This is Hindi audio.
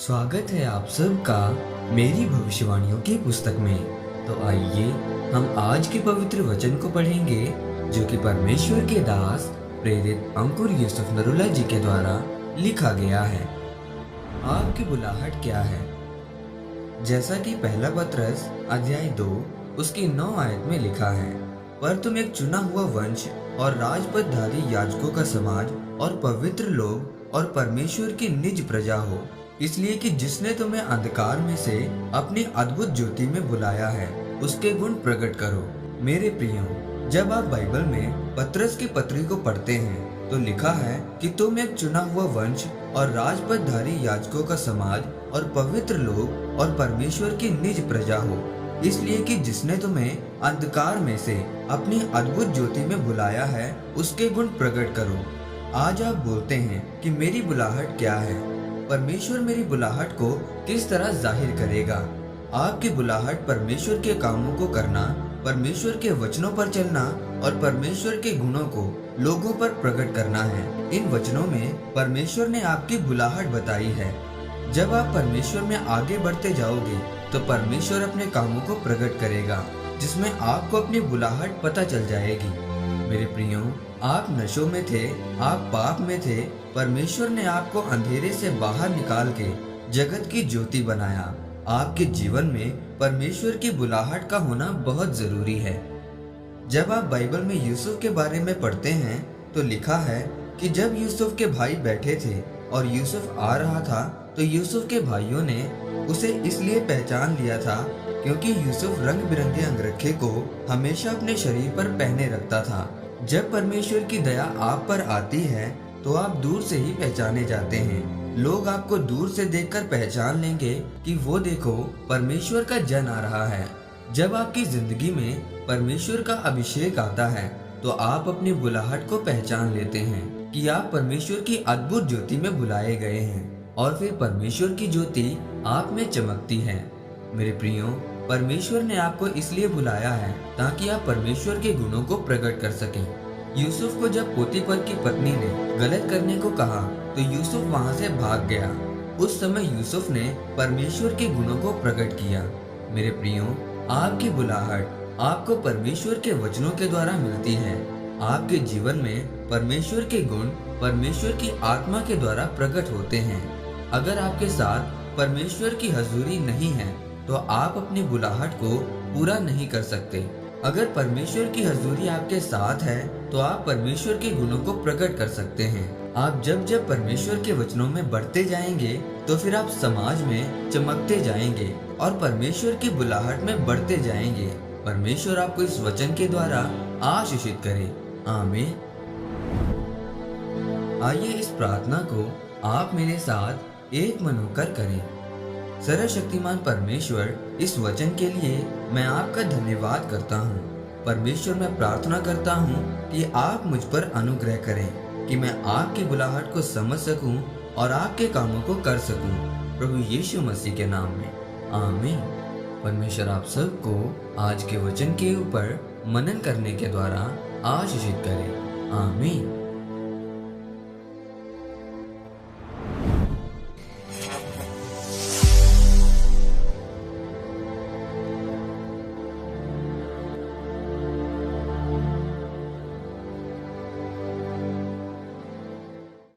स्वागत है आप सबका मेरी भविष्यवाणियों की पुस्तक में। तो आइए हम आज के पवित्र वचन को पढ़ेंगे जो कि परमेश्वर के दास प्रेरित अंकुर यूसुफ नरूला जी के द्वारा लिखा गया है। आपकी बुलाहट क्या है? जैसा कि पहला पत्रस अध्याय 2 उसकी 9 आयत में लिखा है, पर तुम एक चुना हुआ वंश और राजपदधारी याजकों का समाज और पवित्र लोग और परमेश्वर की निज प्रजा हो, इसलिए कि जिसने तुम्हें अंधकार में से अपनी अद्भुत ज्योति में बुलाया है उसके गुण प्रकट करो। मेरे प्रियो, जब आप बाइबल में पत्रस की पत्री को पढ़ते हैं तो लिखा है कि तुम एक चुना हुआ वंश और राजपदधारी याजकों का समाज और पवित्र लोग और परमेश्वर की निज प्रजा हो, इसलिए कि जिसने तुम्हें अंधकार में से अपनी अद्भुत ज्योति में बुलाया है उसके गुण प्रकट करो। आज आप बोलते हैं कि मेरी बुलाहट क्या है? परमेश्वर मेरी बुलाहट को किस तरह जाहिर करेगा? आपकी बुलाहट परमेश्वर के कामों को करना, परमेश्वर के वचनों पर चलना और परमेश्वर के गुणों को लोगों पर प्रकट करना है। इन वचनों में परमेश्वर ने आपकी बुलाहट बताई है। जब आप परमेश्वर में आगे बढ़ते जाओगे तो परमेश्वर अपने कामों को प्रकट करेगा, जिसमें आपको अपनी बुलाहट पता चल जाएगी। मेरे प्रियो, आप नशों में थे, आप पाप में थे, परमेश्वर ने आपको अंधेरे से बाहर निकाल के जगत की ज्योति बनाया। आपके जीवन में परमेश्वर की बुलाहट का होना बहुत जरूरी है। जब आप बाइबल में यूसुफ के बारे में पढ़ते हैं तो लिखा है कि जब यूसुफ के भाई बैठे थे और यूसुफ आ रहा था तो यूसुफ के भाइयों ने उसे इसलिए पहचान लिया था क्योंकि यूसुफ रंग बिरंगे अंगरखे को हमेशा अपने शरीर पर पहने रखता था। जब परमेश्वर की दया आप पर आती है तो आप दूर से ही पहचाने जाते हैं। लोग आपको दूर से देखकर पहचान लेंगे कि वो देखो, परमेश्वर का जन आ रहा है। जब आपकी जिंदगी में परमेश्वर का अभिषेक आता है तो आप अपनी बुलाहट को पहचान लेते हैं कि आप परमेश्वर की अद्भुत ज्योति में बुलाए गए हैं और फिर परमेश्वर की ज्योति आप में चमकती है। मेरे प्रियो, परमेश्वर ने आपको इसलिए बुलाया है ताकि आप परमेश्वर के गुणों को प्रकट कर सकें। यूसुफ को जब पोतीफर की पत्नी ने गलत करने को कहा तो यूसुफ वहां से भाग गया। उस समय यूसुफ ने परमेश्वर के गुणों को प्रकट किया। मेरे प्रियो, आपकी बुलाहट आपको परमेश्वर के वचनों के द्वारा मिलती है। आपके जीवन में परमेश्वर के गुण परमेश्वर की आत्मा के द्वारा प्रकट होते हैं। अगर आपके साथ परमेश्वर की हजूरी नहीं है तो आप अपनी बुलाहट को पूरा नहीं कर सकते। अगर परमेश्वर की हजूरी आपके साथ है तो आप परमेश्वर के गुणों को प्रकट कर सकते हैं। आप जब जब परमेश्वर के वचनों में बढ़ते जाएंगे तो फिर आप समाज में चमकते जाएंगे और परमेश्वर की बुलाहट में बढ़ते जाएंगे। परमेश्वर आपको इस वचन के द्वारा आशीषित करे। आमीन। आइए इस प्रार्थना को आप मेरे साथ एक मन होकर करें। सर्वशक्तिमान परमेश्वर, इस वचन के लिए मैं आपका धन्यवाद करता हूँ। परमेश्वर, मैं प्रार्थना करता हूँ कि आप मुझ पर अनुग्रह करें कि मैं आपकी बुलाहट को समझ सकूं और आपके कामों को कर सकूं। प्रभु यीशु मसीह के नाम में आमीन। परमेश्वर आप सबको आज के वचन के ऊपर मनन करने के द्वारा आशीषित करे। आमीन।